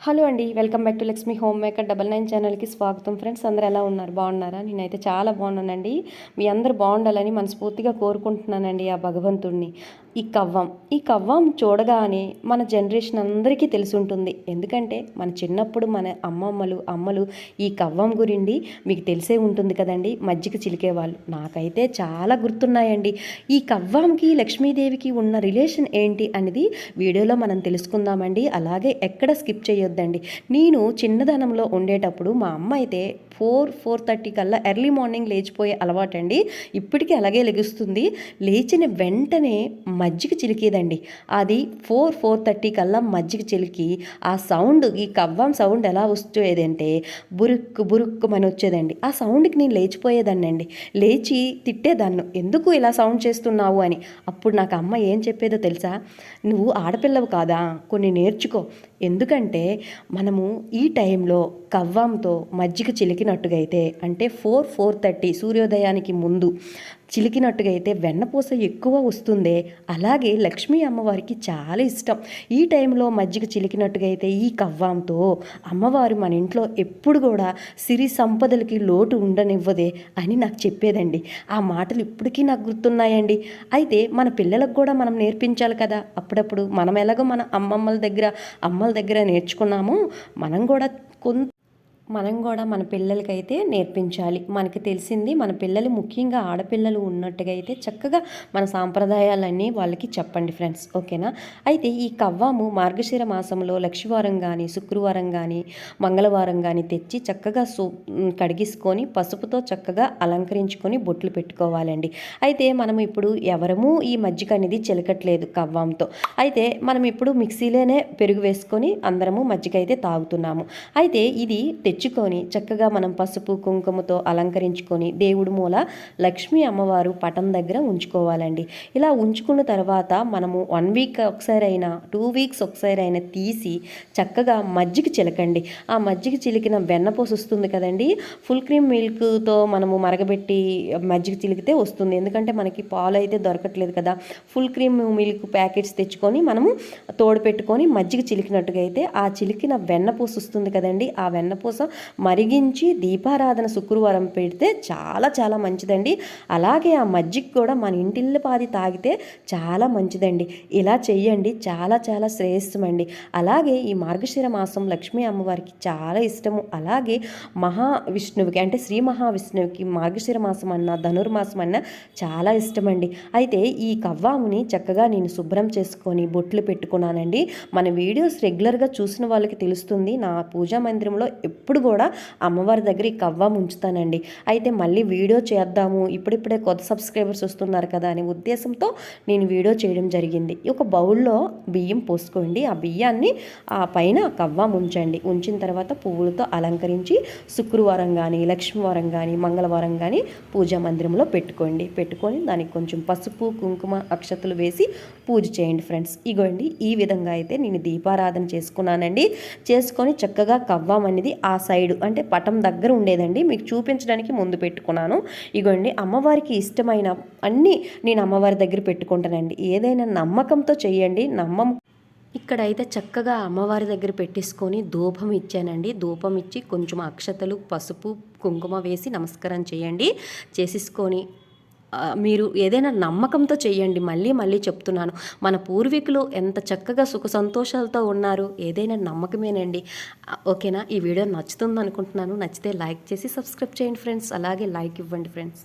Hello అండి, welcome back to Lakshmi home maker 99 ఛానల్కి స్వాగతం. ఫ్రెండ్స్, అందరూ ఎలా ఉన్నారు? బాగున్నారా? నేనైతే చాలా బాగున్నానండి. మీ అందరూ బాగుండాలని మనస్ఫూర్తిగా కోరుకుంటున్నానండి ఆ భగవంతుడిని. ఈ కవ్వం చూడగానే మన జనరేషన్ అందరికీ తెలిసి ఉంటుంది. ఎందుకంటే మన చిన్నప్పుడు మన అమ్మలు ఈ కవ్వం గురించి మీకు తెలిసే ఉంటుంది కదండి. మజ్జిగ చిలికేవాళ్ళు. నాకైతే చాలా గుర్తున్నాయండి. ఈ కవ్వంకి లక్ష్మీదేవికి ఉన్న రిలేషన్ ఏంటి అనేది వీడియోలో మనం తెలుసుకుందామండి. అలాగే ఎక్కడ స్కిప్ చేయొద్దండి. నేను చిన్నదనంలో ఉండేటప్పుడు మా అమ్మ అయితే 4:30 కల్లా ఎర్లీ మార్నింగ్ లేచిపోయే అలవాటండి. ఇప్పటికీ అలాగే లెగుస్తుంది. లేచిన వెంటనే మజ్జిగ చిలికేదండి. అది 4:30 కల్లా మజ్జిగ చిలికి ఆ సౌండ్, ఈ కవ్వం సౌండ్ ఎలా వచ్చేదంటే బురుక్కు బురుక్కు అని వచ్చేదండి. ఆ సౌండ్కి నేను లేచిపోయేదాన్ని అండి. లేచి తిట్టేదాన్ని, ఎందుకు ఇలా సౌండ్ చేస్తున్నావు అని. అప్పుడు నాకు అమ్మ ఏం చెప్పేదో తెలుసా? నువ్వు ఆడపిల్లవు కాదా, కొన్ని నేర్చుకో. ఎందుకంటే మనము ఈ టైంలో కవ్వంతో మజ్జిగ చిలికినట్టుగా అయితే, అంటే 4:30 సూర్యోదయానికి ముందు చిలికినట్టుగా అయితే వెన్నపూస ఎక్కువ వస్తుందే. అలాగే లక్ష్మీ అమ్మవారికి చాలా ఇష్టం. ఈ టైంలో మజ్జిగ చిలికినట్టుగా అయితే ఈ కవ్వంతో అమ్మవారు మన ఇంట్లో ఎప్పుడు కూడా సిరి సంపదలకి లోటు ఉండనివ్వదే అని నాకు చెప్పేదండి. ఆ మాటలు ఇప్పటికీ నాకు గుర్తున్నాయండి. అయితే మన పిల్లలకు కూడా మనం నేర్పించాలి కదా. అప్పుడప్పుడు మనం ఎలాగో మన అమ్మల దగ్గర నేర్చుకున్నామో మనం కూడా మన పిల్లలకైతే నేర్పించాలి. మనకి తెలిసింది మన పిల్లలు, ముఖ్యంగా ఆడపిల్లలు ఉన్నట్టుగా అయితే చక్కగా మన సాంప్రదాయాలన్నీ వాళ్ళకి చెప్పండి ఫ్రెండ్స్, ఓకేనా? అయితే ఈ కవ్వము మార్గశిర మాసంలో లక్షవారం కానీ, శుక్రవారం కానీ, మంగళవారం కానీ తెచ్చి చక్కగా కడిగించుకొని పసుపుతో చక్కగా అలంకరించుకొని బొట్లు పెట్టుకోవాలండి. అయితే మనం ఇప్పుడు ఎవరము ఈ మజ్జిగ అనేది చిలకట్లేదు కవ్వంతో. అయితే మనం ఇప్పుడు మిక్సీలోనే పెరుగు వేసుకొని అందరము మజ్జిగ అయితే తాగుతున్నాము. అయితే ఇది తెచ్చుకొని చక్కగా మనం పసుపు కుంకుమతో అలంకరించుకొని దేవుడు మూల లక్ష్మీ అమ్మవారు పటం దగ్గర ఉంచుకోవాలండి. ఇలా ఉంచుకున్న తర్వాత మనము 1 వీక్ ఒకసారి అయినా 2 వీక్స్ ఒకసారి అయినా తీసి చక్కగా మజ్జిగ చిలకండి. ఆ మజ్జిగ చిలికిన వెన్నపూస వస్తుంది కదండి, ఫుల్ క్రీమ్ మిల్క్తో మనము మరగబెట్టి మజ్జిగ చిలికితే వస్తుంది. ఎందుకంటే మనకి పాలు అయితే దొరకట్లేదు కదా. ఫుల్ క్రీమ్ మిల్క్ ప్యాకెట్స్ తెచ్చుకొని మనము తోడు పెట్టుకొని మజ్జిగ చిలికినట్టుగా అయితే ఆ చిలికిన వెన్నపూస వస్తుంది కదండి. ఆ వెన్నపూస మరిగించి దీపారాధన శుక్రవారం పెడితే చాలా చాలా మంచిదండి. అలాగే ఆ మజ్జిగ కూడా మన ఇంటిల్లిపాది తాగితే చాలా మంచిదండి. ఇలా చెయ్యండి, చాలా చాలా శ్రేయస్సమండి. అలాగే ఈ మార్గశిర మాసం లక్ష్మీ అమ్మవారికి చాలా ఇష్టము. అలాగే మహావిష్ణువుకి, అంటే శ్రీ మహావిష్ణువుకి మార్గశిర మాసం అన్నా ధనుర్మాసం అన్నా చాలా ఇష్టమండి. అయితే ఈ కవ్వాముని చక్కగా నేను శుభ్రం చేసుకొని బొట్లు పెట్టుకున్నానండి. మన వీడియోస్ రెగ్యులర్గా చూసిన వాళ్ళకి తెలుస్తుంది. నా పూజా మందిరంలో ఎప్పుడు కూడా అమ్మవారి దగ్గర ఈ కవ్వం ఉంచుతానండి. అయితే మళ్ళీ వీడియో చేద్దాము, ఇప్పుడిప్పుడే కొత్త సబ్స్క్రైబర్స్ వస్తున్నారు కదా అనే ఉద్దేశంతో నేను వీడియో చేయడం జరిగింది. ఒక బౌల్లో బియ్యం పోసుకోండి. ఆ బియ్యాన్ని ఆ పైన కవ్వం ఉంచండి. ఉంచిన తర్వాత పువ్వులతో అలంకరించి శుక్రవారం కానీ, లక్ష్మీవారం కానీ, మంగళవారం కానీ పూజా మందిరంలో పెట్టుకొని దానికి కొంచెం పసుపు కుంకుమ అక్షతలు వేసి పూజ చేయండి ఫ్రెండ్స్. ఇగోండి, ఈ విధంగా అయితే నేను దీపారాధన చేసుకున్నానండి. చేసుకొని చక్కగా కవ్వం అనేది ఆ సైడు, అంటే పటం దగ్గర ఉండేదండి, మీకు చూపించడానికి ముందు పెట్టుకున్నాను. ఇగోండి, అమ్మవారికి ఇష్టమైన అన్నీ నేను అమ్మవారి దగ్గర పెట్టుకుంటానండి. ఏదైనా నమ్మకంతో చేయండి. ఇక్కడైతే చక్కగా అమ్మవారి దగ్గర పెట్టేసుకొని ధూపం ఇచ్చానండి. ధూపం ఇచ్చి కొంచెం అక్షతలు పసుపు కుంకుమ వేసి నమస్కారం చేయండి. చేసేసుకొని మీరు ఏదైనా నమ్మకంతో చేయండి. మళ్ళీ చెప్తున్నాను, మన పూర్వీకులు ఎంత చక్కగా సుఖ సంతోషాలతో ఉన్నారు. ఏదైనా నమ్మకమేనండి, ఓకేనా? ఈ వీడియో నచ్చుతుంది అనుకుంటున్నాను. నచ్చితే లైక్ చేసి సబ్స్క్రైబ్ చేయండి ఫ్రెండ్స్. అలాగే లైక్ ఇవ్వండి ఫ్రెండ్స్.